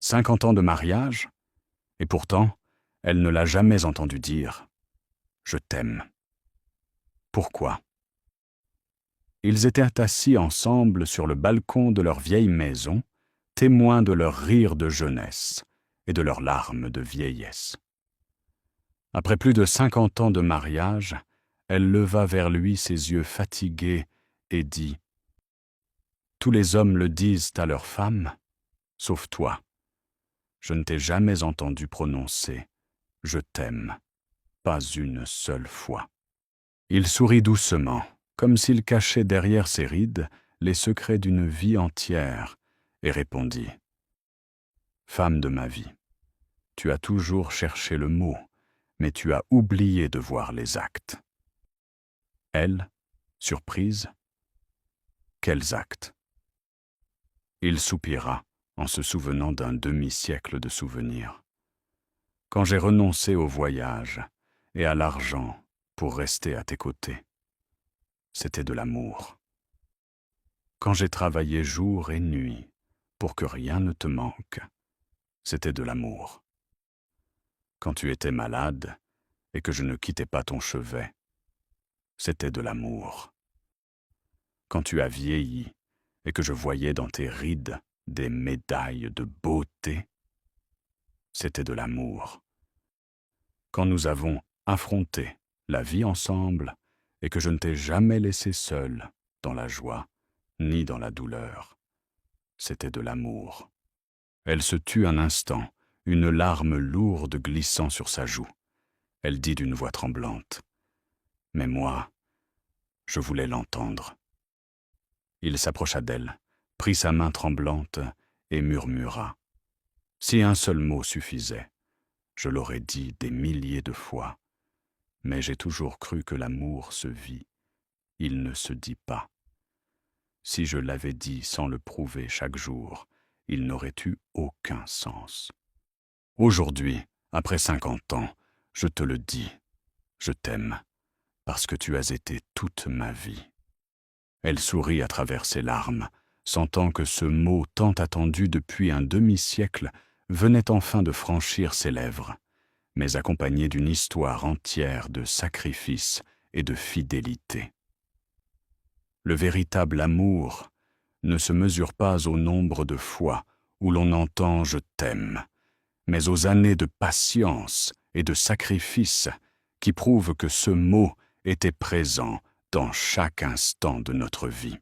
50 ans de mariage, et pourtant, elle ne l'a jamais entendu dire « Je t'aime ». Pourquoi? Ils étaient assis ensemble sur le balcon de leur vieille maison, témoins de leurs rires de jeunesse et de leurs larmes de vieillesse. Après plus de 50 ans de mariage, elle leva vers lui ses yeux fatigués et dit « Tous les hommes le disent à leurs femmes, sauf toi. Je ne t'ai jamais entendu prononcer « Je t'aime », pas une seule fois. » Il sourit doucement, comme s'il cachait derrière ses rides les secrets d'une vie entière, et répondit « Femme de ma vie, tu as toujours cherché le mot, mais tu as oublié de voir les actes. » Elle, surprise, « Quels actes ?» Il soupira en se souvenant d'un demi-siècle de souvenirs. « Quand j'ai renoncé au voyage et à l'argent pour rester à tes côtés, c'était de l'amour. Quand j'ai travaillé jour et nuit pour que rien ne te manque, c'était de l'amour. Quand tu étais malade et que je ne quittais pas ton chevet, c'était de l'amour. Quand tu as vieilli et que je voyais dans tes rides des médailles de beauté, c'était de l'amour. Quand nous avons affronté la vie ensemble et que je ne t'ai jamais laissé seul dans la joie ni dans la douleur, c'était de l'amour. » Elle se tut un instant, une larme lourde glissant sur sa joue. Elle dit d'une voix tremblante « Mais moi, je voulais l'entendre. » Il s'approcha d'elle, prit sa main tremblante et murmura « Si un seul mot suffisait, je l'aurais dit des milliers de fois, mais j'ai toujours cru que l'amour se vit, il ne se dit pas. Si je l'avais dit sans le prouver chaque jour, il n'aurait eu aucun sens. Aujourd'hui, après 50 ans, je te le dis, je t'aime, parce que tu as été toute ma vie. » Elle sourit à travers ses larmes, sentant que ce mot tant attendu depuis un demi-siècle venait enfin de franchir ses lèvres, mais accompagné d'une histoire entière de sacrifice et de fidélité. Le véritable amour ne se mesure pas au nombre de fois où l'on entend « je t'aime », mais aux années de patience et de sacrifice qui prouvent que ce mot était présent dans chaque instant de notre vie.